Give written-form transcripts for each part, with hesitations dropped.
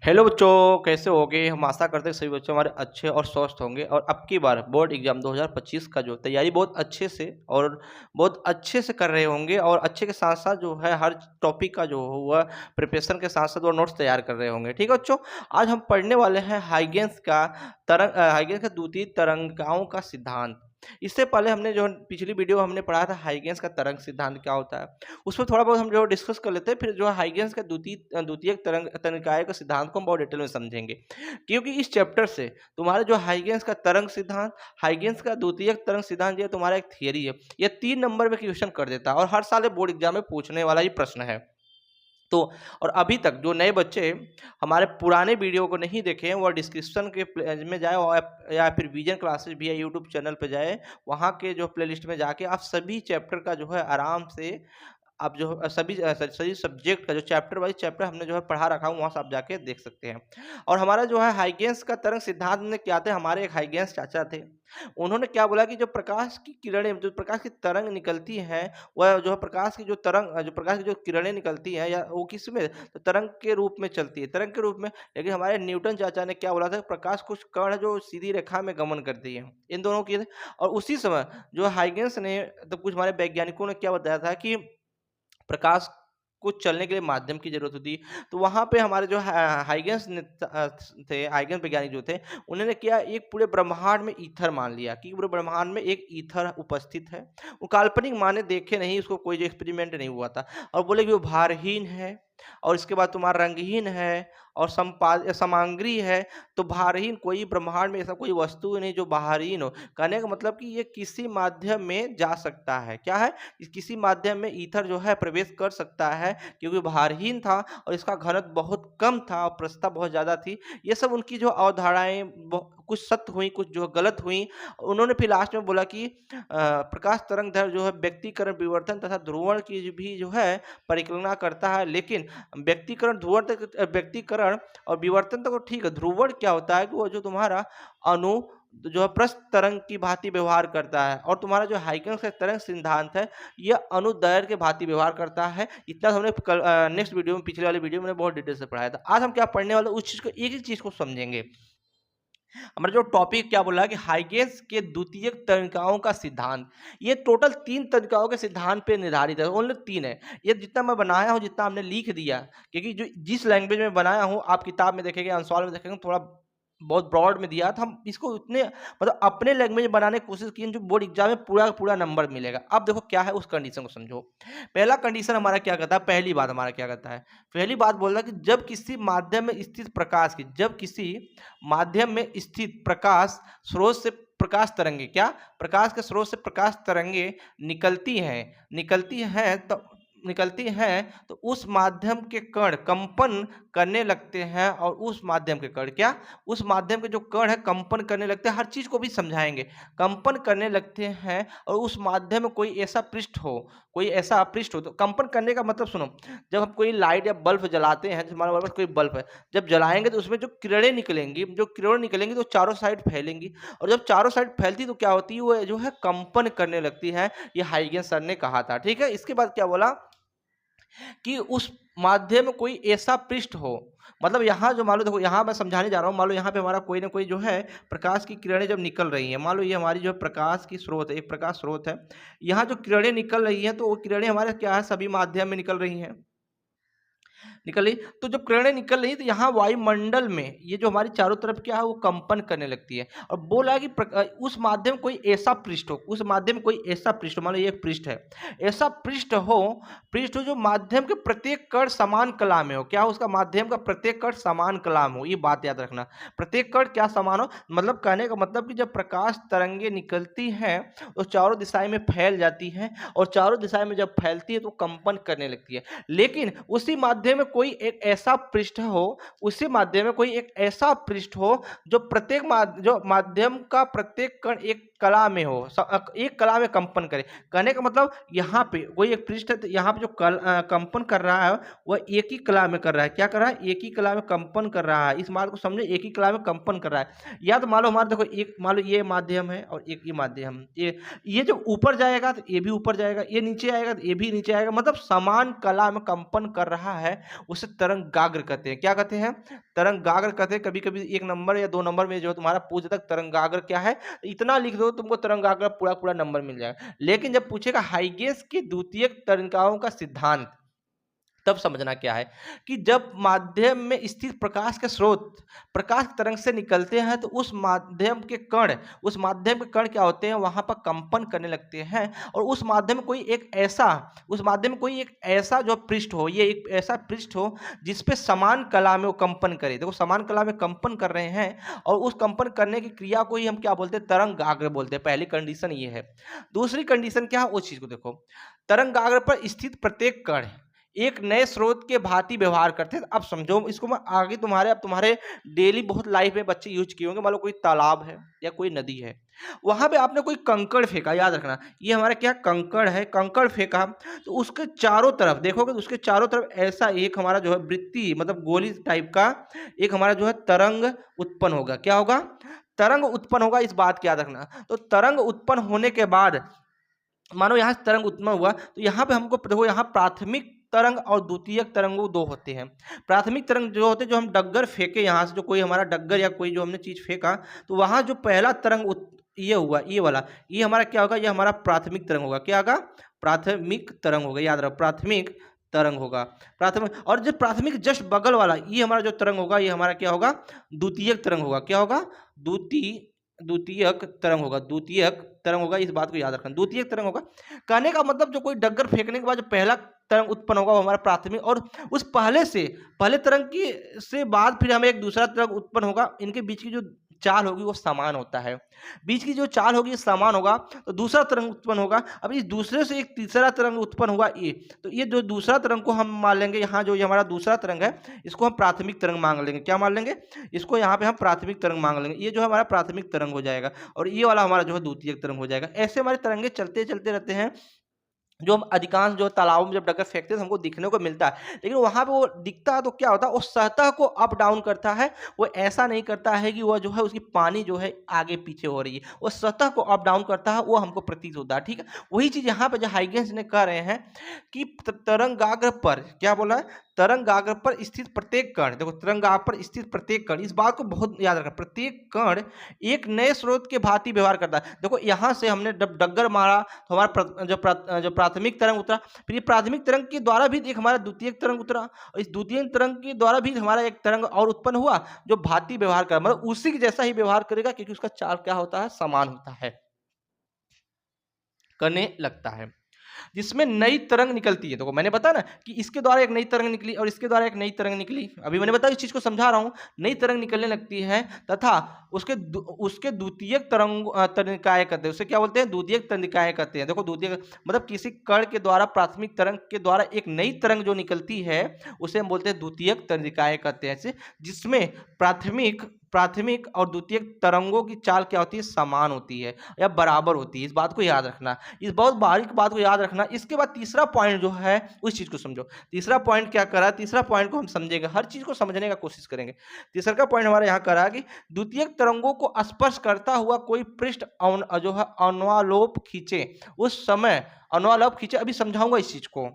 Hello बच्चों, कैसे होगे? हम आशा करते हैं सभी बच्चे हमारे अच्छे और स्वस्थ होंगे और अब की बार बोर्ड एग्जाम 2025 का जो तैयारी बहुत अच्छे से और बहुत अच्छे से कर रहे होंगे और अच्छे के साथ साथ जो है हर टॉपिक का जो हुआ प्रिपरेशन के साथ साथ वो नोट्स तैयार कर रहे होंगे। ठीक है बच्चों, आज हम पढ़ने वाले हैं हाइगेंस का द्वितीय तरंगाओं का सिद्धांत। इससे पहले हमने जो पिछली वीडियो हमने पढ़ा था हाइगेंस का तरंग सिद्धांत क्या होता है, उसमें थोड़ा बहुत हम जो डिस्कस कर लेते हैं। फिर जो हाइगेंस का द्वितीय तनिकाय का सिद्धांत को हम बहुत डिटेल में समझेंगे, क्योंकि इस चैप्टर से तुम्हारे जो हाइगेंस का तरंग सिद्धांत, हाइगेंस का द्वितीय तरंग सिद्धांत, ये तुम्हारा एक थियरी है। ये 3 नंबर में क्वेश्चन कर देता है और हर साल बोर्ड एग्जाम में पूछने वाला ही प्रश्न है। तो और अभी तक जो नए बच्चे हमारे पुराने वीडियो को नहीं देखे हैं, वो डिस्क्रिप्शन के में जाए और या फिर विजन क्लासेस भी है यूट्यूब चैनल पे जाए, वहाँ के जो प्लेलिस्ट में जाके आप सभी चैप्टर का जो है आराम से आप जो सभी सब्जेक्ट का जो चैप्टर वाइज चैप्टर हमने जो है पढ़ा रखा है, वहाँ से आप जाके देख सकते हैं। और हमारा जो है हाइगेंस का तरंग सिद्धांत में क्या थे, हमारे एक हाइगेंस चाचा थे, उन्होंने क्या बोला कि जो प्रकाश की किरणें, जो प्रकाश की तरंग निकलती हैं, वह जो है प्रकाश की जो किरणें निकलती हैं या वो किस में, तो तरंग के रूप में चलती है, तरंग के रूप में। लेकिन हमारे न्यूटन चाचा ने क्या बोला था, प्रकाश कुछ कण है जो सीधी रेखा में गमन करती है, इन दोनों की। और उसी समय जो हाइगेंस ने, तो कुछ हमारे वैज्ञानिकों ने क्या बताया था कि प्रकाश को चलने के लिए माध्यम की जरूरत होती है। तो वहां पे हमारे जो थे, हाइगेंस वैज्ञानिक जो थे, उन्होंने क्या, एक पूरे ब्रह्मांड में ईथर मान लिया कि पूरे ब्रह्मांड में एक ईथर उपस्थित है। वो काल्पनिक माने देखे नहीं, उसको कोई जो एक्सपेरिमेंट नहीं हुआ था, और बोले कि वो भारहीन है और इसके बाद तुम्हारा रंगहीन है और समांगी है। तो भारहीन, कोई ब्रह्मांड में ऐसा कोई वस्तु नहीं जो भारहीन हो। कहने का मतलब कि ये किसी माध्यम में जा सकता है, क्या है, किसी माध्यम में ईथर जो है प्रवेश कर सकता है, क्योंकि भारहीन था और इसका घनत्व बहुत कम था और प्रस्ता बहुत ज़्यादा थी। ये सब उनकी जो अवधारणाएं कुछ सत्य हुई, कुछ जो गलत हुई। उन्होंने फिर लास्ट में बोला कि प्रकाश तरंग दैर्घ्य जो है व्यक्तिकरण, विवर्तन तथा ध्रुवण की भी जो है परिकल्पना करता है। लेकिन व्यक्तिकरण और विवर्तन तो ठीक है, ध्रुवण क्या होता है कि वो जो तुम्हारा अणु जो है प्रस्थ तरंग की भांति व्यवहार करता है, और तुम्हारा जो हाइगेंस का तरंग सिद्धांत है, यह अनुदैर्घ्य के भांति व्यवहार करता है। इतना हमने नेक्स्ट वीडियो में, पिछले वाले वीडियो में बहुत डिटेल से पढ़ाया था। आज हम क्या पढ़ने वाले, उस चीज को, एक एक चीज को समझेंगे। हमारा जो टॉपिक क्या बोला कि हाइगेंस के द्वितीय तनिकाओं का सिद्धांत, ये टोटल 3 तनिकाओं के सिद्धांत पे निर्धारित है, ओनली 3 है। ये जितना मैं बनाया हूँ, जितना हमने लिख दिया, क्योंकि जो जिस लैंग्वेज में बनाया हूँ, आप किताब में देखेंगे, अंशवाल में देखेंगे, थोड़ा बहुत ब्रॉड में दिया था। हम इसको उतने मतलब अपने लैंग्वेज में बनाने की कोशिश की, जो बोर्ड एग्जाम में पूरा का पूरा नंबर मिलेगा। अब देखो क्या है, उस कंडीशन को समझो। पहला कंडीशन हमारा क्या कहता है, पहली बात हमारा क्या कहता है, पहली बात बोल रहा है कि जब किसी माध्यम में स्थित प्रकाश की, जब किसी माध्यम में स्थित प्रकाश स्रोत से प्रकाश तरंगे, क्या, प्रकाश के स्रोत से प्रकाश तरंगे निकलती हैं तो उस माध्यम के कण कंपन करने लगते हैं, और उस माध्यम के कण क्या, उस माध्यम के जो कण है कंपन करने लगते हैं। हर चीज को भी समझाएंगे, कंपन करने लगते हैं। और उस माध्यम में कोई ऐसा पृष्ठ हो, तो कंपन करने का मतलब सुनो, जब हम कोई लाइट या बल्ब जलाते हैं, जैसे हमारे पास कोई बल्ब है, जब जलाएंगे तो उसमें जो किरणें निकलेंगी तो चारों साइड फैलेंगी, और जब चारों साइड फैलती तो क्या होती है, वो जो है कंपन करने लगती है। ये हाइगेंस सर ने कहा था, ठीक है। इसके बाद क्या बोला कि उस माध्यम में कोई ऐसा पृष्ठ हो, मतलब यहाँ जो मान लो, देखो यहाँ मैं समझाने जा रहा हूँ, मान लो यहाँ पे हमारा कोई ना कोई जो है प्रकाश की किरणें जब निकल रही हैं, मान लो ये हमारी जो है प्रकाश की स्रोत है, एक प्रकाश स्रोत है, यहाँ जो किरणें निकल रही हैं, तो वो किरणें हमारे क्या है, सभी माध्यम में निकल रही हैं, निकल रही। तो जब किरणें निकल रही, तो यहाँ वायुमंडल में ये जो हमारी चारों तरफ क्या है, वो कंपन करने लगती है। और बोला कि उस माध्यम कोई ऐसा पृष्ठ हो, उस माध्यम कोई ऐसा पृष्ठ हो, मान लो ये एक पृष्ठ है, ऐसा पृष्ठ हो जो माध्यम के प्रत्येक कण समान कला में हो, क्या हो, उसका माध्यम का प्रत्येक कण समान कला में हो। ये बात याद रखना, प्रत्येक कण क्या समान हो, मतलब कहने का मतलब कि जब प्रकाश तरंगे निकलती हैं तो चारों दिशाएं में फैल जाती हैं, और चारों दिशाएं में जब फैलती है तो कंपन करने लगती है। लेकिन उसी माध्यम में कोई एक ऐसा पृष्ठ हो, उसी माध्यम में कोई एक ऐसा पृष्ठ हो जो जो माध्यम का प्रत्येक कण एक कला में हो, एक कला में कंपन करे। कहने का मतलब यहाँ पे कोई एक पृष्ठ है तो यहाँ पे जो कंपन कर रहा है वह एक ही कला में कर रहा है। क्या कर रहा है? एक ही कला में कंपन कर रहा है। इस बात को समझे, एक ही कला में कंपन कर रहा है। या तो मान लो हमारा देखो, एक मान लो ये माध्यम है और एक ये माध्यम, ये जब ऊपर जाएगा तो ये भी ऊपर जाएगा, ये नीचे आएगा तो ये भी नीचे आएगा, मतलब समान कला में कंपन कर रहा है, उसे तरंगाग्र कहते हैं। क्या कहते हैं? तरंगाग्र कहते हैं। कभी कभी 1 नंबर या 2 नंबर में जो तुम्हारा पूछ तक तरंगाग्र क्या है, इतना लिख दो तुमको तरंगाग्र पूरा पूरा नंबर मिल जाएगा। लेकिन जब पूछेगा हाइगेंस की द्वितीयक तरंगाओं का सिद्धांत, तब समझना क्या है कि जब माध्यम में स्थित प्रकाश के स्रोत प्रकाश की तरंग से निकलते हैं तो उस माध्यम के कण क्या होते हैं, वहां पर कंपन करने लगते हैं। और उस माध्यम में कोई एक ऐसा जो पृष्ठ हो, ये एक ऐसा पृष्ठ हो जिसपे समान कला में वो कंपन करे। देखो समान कला में कंपन कर रहे हैं और उस कंपन करने की क्रिया को ही हम क्या बोलते हैं? तरंगाग्र बोलते हैं। पहली कंडीशन ये है। दूसरी कंडीशन क्या है, उस चीज को देखो। तरंगाग्र पर स्थित प्रत्येक कण एक नए स्रोत के भांति व्यवहार करते हैं। अब समझो इसको, मैं आगे तुम्हारे डेली बहुत लाइफ में बच्चे यूज किए होंगे। मान लो कोई तालाब है या कोई नदी है, वहां पे आपने कोई कंकड़ फेंका, याद रखना ये हमारा क्या कंकड़ है, कंकड़ फेंका तो उसके चारों तरफ देखोगे तो उसके चारों तरफ ऐसा एक हमारा जो है वृत्ति मतलब गोली टाइप का एक हमारा जो है तरंग उत्पन्न होगा। क्या होगा? तरंग उत्पन्न होगा। इस बात की याद रखना। तो तरंग उत्पन्न होने के बाद मानो यहाँ से तरंग उत्पन्न हुआ तो यहाँ पे हमको देखो, यहाँ प्राथमिक तरंग और द्वितीयक तरंग दो होते हैं। प्राथमिक तरंग जो होते हैं, जो हम डग्गर फेंके यहाँ से, जो कोई हमारा डग्गर या कोई जो हमने चीज फेंका तो वहां जो पहला तरंग ये हुआ, ये वाला, ये हमारा क्या होगा? ये हमारा प्राथमिक तरंग होगा। क्या होगा? प्राथमिक तरंग होगा। याद रखो, प्राथमिक तरंग होगा। प्राथमिक, और जो प्राथमिक जस्ट बगल वाला ये हमारा जो तरंग होगा, ये हमारा क्या होगा? द्वितीयक तरंग होगा। क्या होगा? द्वितीयक तरंग होगा। द्वितीयक तरंग होगा। इस बात को याद रखना, द्वितीयक तरंग होगा। कहने का मतलब जो कोई डग्गर फेंकने के बाद जो पहला तरंग उत्पन्न होगा वो हमारा प्राथमिक, और उस पहले तरंग की से बाद फिर हमें एक दूसरा तरंग उत्पन्न होगा। इनके बीच की जो चाल होगी वो समान होता है। बीच की जो चाल होगी समान होगा तो दूसरा तरंग उत्पन्न होगा। अब इस दूसरे से एक तीसरा तरंग उत्पन्न होगा ये, तो ये जो दूसरा तरंग को हम मान लेंगे, यहाँ जो ये हमारा दूसरा तरंग है इसको हम प्राथमिक तरंग मान लेंगे। क्या मान लेंगे? इसको यहाँ पे हम प्राथमिक तरंग मान लेंगे। ये जो हमारा प्राथमिक तरंग हो जाएगा और ये वाला हमारा जो है द्वितीयक तरंग हो जाएगा। ऐसे हमारे तरंगे चलते चलते रहते हैं, जो हम अधिकांश जो तालाबों में जब डगर फेंकते हैं तो हमको दिखने को मिलता है। लेकिन वहां पे वो दिखता है तो क्या होता है, वो सतह को अप डाउन करता है। वो ऐसा नहीं करता है कि वह जो है उसकी पानी जो है आगे पीछे हो रही है, वो सतह को अप डाउन करता है, वो हमको प्रतीत होता है। ठीक है, वही चीज यहाँ पे जो हाइगेंस ने कह रहे हैं कि तरंगाग्र पर क्या बोला है? तरंगाग्र पर स्थित प्रत्येक कण, देखो तरंगाग्र पर स्थित प्रत्येक कण, इस बात को बहुत याद रखना, प्रत्येक कण एक नए स्रोत के भांति व्यवहार करता है। देखो यहाँ से हमने डग्गर मारा तो हमारा जो प्राथमिक तरंग उतरा, फिर ये प्राथमिक तरंग के द्वारा भी एक हमारा द्वितीयक तरंग उतरा, और इस द्वितीयक तरंग के द्वारा भी हमारा एक तरंग और उत्पन्न हुआ जो भांति व्यवहार कर, मतलब उसी के जैसा ही व्यवहार करेगा, क्योंकि उसका चाल क्या होता है? समान होता है, करने लगता है, जिसमें नई तरंग निकलती है। देखो मैंने बताया ना कि इसके द्वारा एक नई तरंग निकली और इसके द्वारा एक नई तरंग निकली। अभी मैंने बताया, इस चीज को समझा रहा हूं, नई तरंग निकलने लगती है तथा उसके द्वितीयक तनिकाय कहते हैं। उसे क्या बोलते हैं? द्वितीयक तनिकाय कहते हैं। देखो द्वितीयक मतलब किसी कण के द्वारा प्राथमिक तरंग के द्वारा एक नई तरंग जो निकलती है उसे हम बोलते हैं द्वितीयक तनिकाय कहते हैं, जिसमें प्राथमिक और द्वितीयक तरंगों की चाल क्या होती है? समान होती है या बराबर होती है। इस बात को याद रखना, इस बहुत बारीक बात को याद रखना। इसके बाद तीसरा पॉइंट जो है उस चीज को समझो। तीसरा पॉइंट क्या करा? तीसरा पॉइंट को हम समझेंगे, हर चीज को समझने का कोशिश करेंगे। तीसरा का पॉइंट हमारा यहाँ करा कि द्वितीयक तरंगों को स्पर्श करता हुआ कोई पृष्ठ जो है अनुलोप खींचे, उस समय अनुलोप खींचे। अभी समझाऊंगा इस चीज को,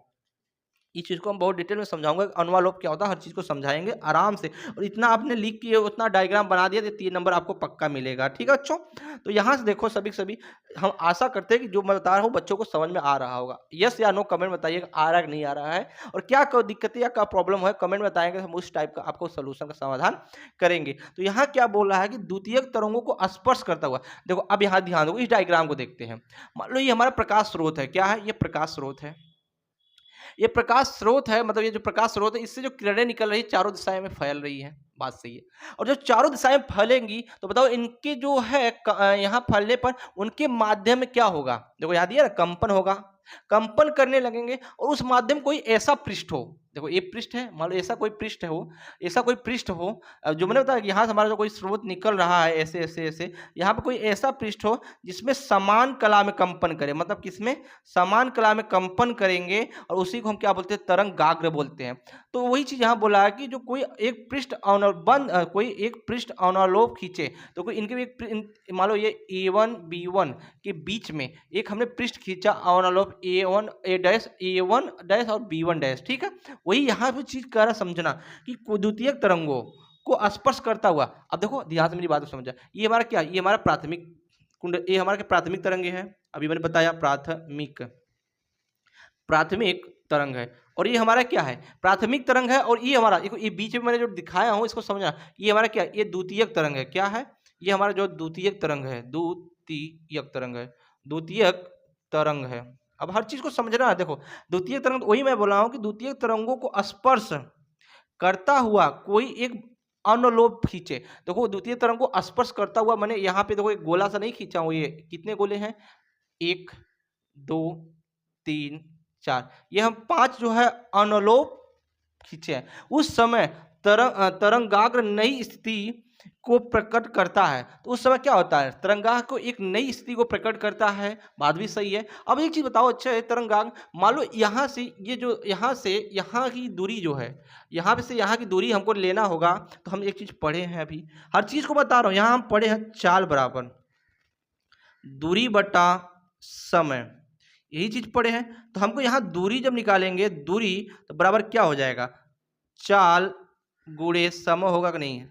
इस चीज को हम बहुत डिटेल में समझाऊंगा। अनुलोप क्या होता है, हर चीज को समझाएंगे आराम से। और इतना आपने लिख के उतना डायग्राम बना दिया तो 3 नंबर आपको पक्का मिलेगा। ठीक है बच्चों, तो यहाँ से देखो सभी हम आशा करते हैं कि जो मैं बता रहा हूँ बच्चों को समझ में आ रहा होगा। यस या नो कमेंट बताइएगा, आ रहा है कि नहीं आ रहा है, और क्या दिक्कतें या क्या प्रॉब्लम है कमेंट में बताएंगे, हम उस टाइप का आपको सोल्यूशन का समाधान करेंगे। तो यहाँ क्या बोल रहा है कि द्वितीयक तरंगों को स्पर्श करता हुआ, देखो अब यहाँ ध्यान दो, इस डायग्राम को देखते हैं। मान लो ये हमारा प्रकाश स्रोत है। क्या है? ये प्रकाश स्रोत है। ये प्रकाश स्रोत है, मतलब ये जो प्रकाश स्रोत है इससे जो किरणें निकल रही है चारों दिशाएं में फैल रही है। बात सही है। और जो चारों दिशाएं फैलेंगी तो बताओ इनके जो है यहाँ फैलने पर उनके माध्यम में क्या होगा? देखो याद है ना, कंपन होगा, कंपन करने लगेंगे और उस माध्यम कोई ऐसा पृष्ठ हो, देखो ये पृष्ठ है, मान लो ऐसा कोई पृष्ठ हो, ऐसा कोई पृष्ठ हो, जो मैंने बताया कि यहाँ से हमारा जो कोई स्रोत निकल रहा है ऐसे ऐसे ऐसे, यहाँ पे कोई ऐसा पृष्ठ हो जिसमें समान कला में कंपन करे, मतलब किसमें समान कला में कंपन करेंगे, और उसी को हम क्या बोलते हैं, तरंगाग्र बोलते हैं। तो वही चीज यहाँ बोला है कि जो कोई एक पृष्ठ कोई एक पृष्ठ अवनलोप खींचे, तो कोई इनके भी एक मान लो ये A1 B1 के बीच में एक हमने पृष्ठ खींचा अवनलोप A1 A dash A1 dash और B1 डैश, ठीक है। वही यहाँ पे चीज कह रहा समझना कि द्वितीयक तरंगों को स्पर्श करता हुआ, अब देखो ध्यान से मेरी बात को समझा, ये हमारा क्या, ये हमारा प्राथमिक कुंड, ये हमारा क्या प्राथमिक तरंगे है, अभी मैंने बताया प्राथमिक तरंग है, और ये हमारा क्या है, प्राथमिक तरंग है, और ये हमारा ये बीच में मैंने जो दिखाया हूं इसको समझना, ये हमारा क्या, ये द्वितीयक तरंग है, क्या है, ये हमारा जो द्वितीयक तरंग है, द्वितीयक तरंग है, द्वितीयक तरंग है। अब हर चीज को समझना है, देखो द्वितीयक तरंग, वही मैं बोल रहा हूँ कि द्वितीयक तरंगों को स्पर्श करता हुआ कोई एक अनुलोप खींचे। देखो द्वितीय तरंग को स्पर्श करता हुआ, मैंने यहाँ पे देखो एक गोला सा नहीं खींचा हूँ, ये कितने गोले हैं, 1 2 3 4, ये हम 5 जो है अनुलोप खींचे हैं। उस समय तरंगाग्र नई स्थिति को प्रकट करता है, तो उस समय क्या होता है, तरंगाग्र को एक नई स्थिति को प्रकट करता है, बात भी सही है। अब एक चीज बताओ, अच्छा है तरंगाग्र, मान लो यहाँ से ये जो यहाँ से यहाँ की दूरी जो है, यहाँ पे से यहाँ की दूरी हमको लेना होगा, तो हम एक चीज पढ़े हैं, अभी हर चीज को बता रहा हूँ, यहाँ हम पढ़े हैं चाल बराबर दूरी बटा समय, यही चीज पढ़े हैं। तो हमको यहाँ दूरी जब निकालेंगे, दूरी तो बराबर क्या हो जाएगा, चाल गुणे समय होगा कि नहीं,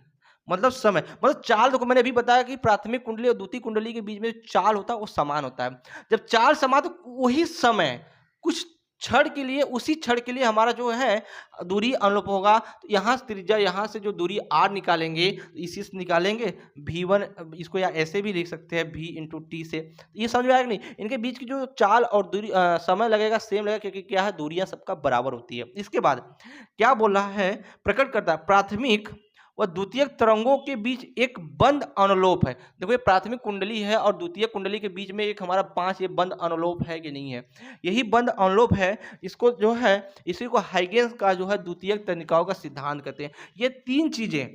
मतलब समय, मतलब चाल, देखो मैंने अभी बताया कि प्राथमिक कुंडली और द्वितीय कुंडली के बीच में चाल होता है वो समान होता है। जब चाल समान, तो वही समय कुछ क्षण के लिए, उसी क्षण के लिए हमारा जो है दूरी अनुलोप होगा। तो यहाँ से त्रिज्या, यहाँ से जो दूरी r निकालेंगे, इसी से निकालेंगे v1, इसको या ऐसे भी लिख सकते हैं v इंटू टी से। ये समझ में आएगा नहीं, इनके बीच की जो चाल और दूरी समय लगेगा सेम लगेगा, क्योंकि क्या है दूरियां सबका बराबर होती है। इसके बाद क्या बोल रहा है, प्रकट करता है प्राथमिक व द्वितीयक तरंगों के बीच एक बंद अनुलोप है। देखो ये प्राथमिक कुंडली है और द्वितीय कुंडली के बीच में एक हमारा 5 ये बंद अनुलोप है कि नहीं है, यही बंद अनुलोप है। इसको जो है, इसी को हाइगेंस का जो है द्वितीयक तनिकाओं का सिद्धांत कहते हैं। ये 3 चीजें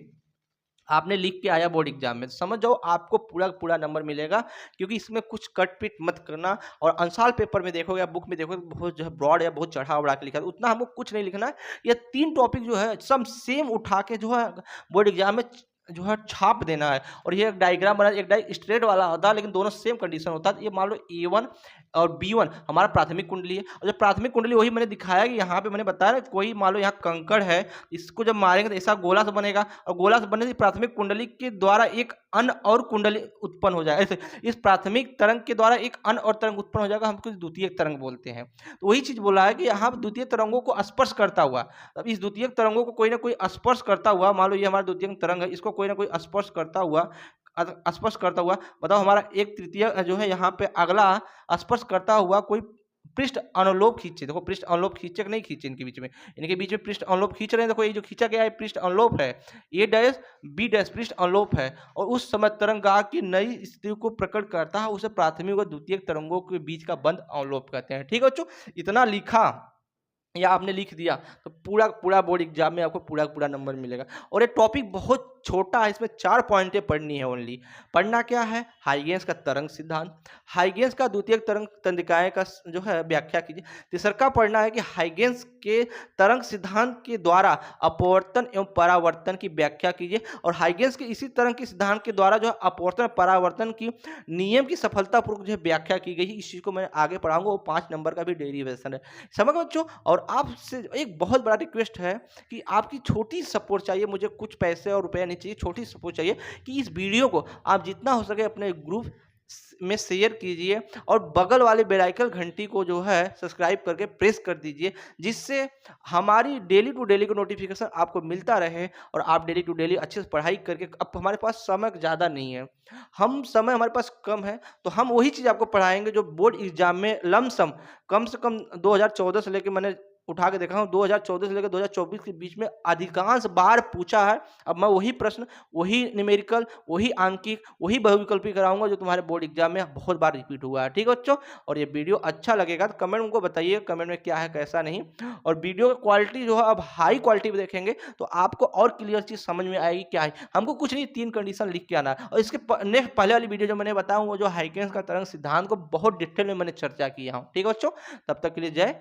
आपने लिख के आया बोर्ड एग्जाम में, समझ जाओ आपको पूरा पूरा नंबर मिलेगा, क्योंकि इसमें कुछ कट पिट मत करना। और अंसाल पेपर में देखोगे या बुक में देखोगे बहुत जो है ब्रॉड या बहुत चढ़ा उड़ा के लिखा है, उतना हमको कुछ नहीं लिखना है। ये 3 टॉपिक जो है सब सेम उठा के जो है बोर्ड एग्जाम में जो है छाप देना है। और ये एक डायग्राम बना, एक डाय स्ट्रेट वाला होता है, लेकिन दोनों सेम कंडीशन होता है। ये मान लो A1 और B1 हमारा प्राथमिक कुंडली है, और जब प्राथमिक कुंडली वही मैंने दिखाया कि यहाँ पे मैंने बताया ना, कोई मान लो यहाँ कंकड़ है, इसको जब मारेंगे तो ऐसा गोला से बनेगा, और गोला से बनने से प्राथमिक कुंडली के द्वारा एक अन्य और कुंडली उत्पन्न हो जाएगा। ऐसे इस प्राथमिक तरंग के द्वारा एक अन्य और तरंग उत्पन्न हो जाएगा, हम इसको द्वितीय तरंग बोलते हैं। तो वही चीज बोला है कि यहाँ द्वितीय तरंगों को स्पर्श करता हुआ, अब इस द्वितीय तरंगों को कोई ना कोई स्पर्श करता हुआ, मान लो ये हमारा द्वितीय तरंग है, इसको कोई ना कोई स्पर्श करता हुआ, बताओ हमारा एक तृतीय जो है यहाँ पे अगला स्पर्श करता हुआ कोई पृष्ठ अनुलोप खींचे। देखो पृष्ठ अनुलोप खींचे कि नहीं खींचे, इनके बीच में पृष्ठ अनुलोप खींच रहे हैं। देखो ये जो खींचा गया है पृष्ठ अनुलोप है, ए डैश बी डैश पृष्ठ अनुलोप है, और उस समय तरंगाग्र की नई स्थिति को प्रकट करता है, उसे प्राथमिक और द्वितीय तरंगों के बीच का बंद अनुलोप कहते हैं। ठीक है बच्चों, इतना लिखा या आपने लिख दिया तो पूरा पूरा बोर्ड एग्जाम में आपको पूरा पूरा नंबर मिलेगा। और ये टॉपिक बहुत छोटा है, इसमें 4 पॉइंटें पढ़नी है ओनली। पढ़ना क्या है, हाइगेंस का तरंग सिद्धांत, हाइगेंस का द्वितीय तरंग तंत्रिकाएं का जो है व्याख्या कीजिए। तीसरा पढ़ना है कि हाइगेंस के तरंग सिद्धांत के द्वारा अपवर्तन एवं परावर्तन की व्याख्या कीजिए, और हाइगेंस के इसी तरंग के सिद्धांत के द्वारा जो है अपवर्तन परावर्तन की नियम की सफलतापूर्वक जो है व्याख्या की गई है। इस चीज को मैं आगे पढ़ाऊंगा, वो 5 नंबर का भी डेरिवेशन है। समझ गए बच्चों। और आपसे एक बहुत बड़ा रिक्वेस्ट है कि आपकी छोटी सपोर्ट चाहिए, मुझे कुछ पैसे और रुपया नहीं चाहिए, छोटी सपोर्ट चाहिए कि इस वीडियो को आप जितना हो सके अपने ग्रुप में शेयर कीजिए, और बगल वाले बेल आइकन घंटी को जो है सब्सक्राइब करके प्रेस कर दीजिए, जिससे हमारी डेली टू डेली का नोटिफिकेशन आपको मिलता रहे, और आप डेली टू डेली अच्छे से पढ़ाई करके, अब हमारे पास समय ज़्यादा नहीं है, समय हमारे पास कम है, तो हम वही चीज़ आपको पढ़ाएंगे जो बोर्ड एग्जाम में लमसम कम से कम 2014 से लेकर मैंने उठा के देखा हूँ 2014 से लेकर 2024 के बीच में अधिकांश बार पूछा है। अब मैं वही प्रश्न, वही न्यूमेरिकल, वही आंकिक, वही बहुविकल्पी कराऊंगा जो तुम्हारे बोर्ड एग्जाम में बहुत बार रिपीट हुआ है। ठीक है बच्चों, और ये वीडियो अच्छा लगेगा तो कमेंट उनको बताइए, कमेंट में क्या है कैसा नहीं। और वीडियो की क्वालिटी जो है अब हाई क्वालिटी में देखेंगे तो आपको और क्लियर चीज समझ में आएगी क्या है। हमको कुछ नहीं, 3 कंडीशन लिख के आना है। और इसके नेक्स्ट पहले वाली वीडियो जो मैंने बताया वो जो हाइगेंस का तरंग सिद्धांत को बहुत डिटेल में मैंने चर्चा किया हूँ। ठीक है बच्चों, तब तक के लिए जय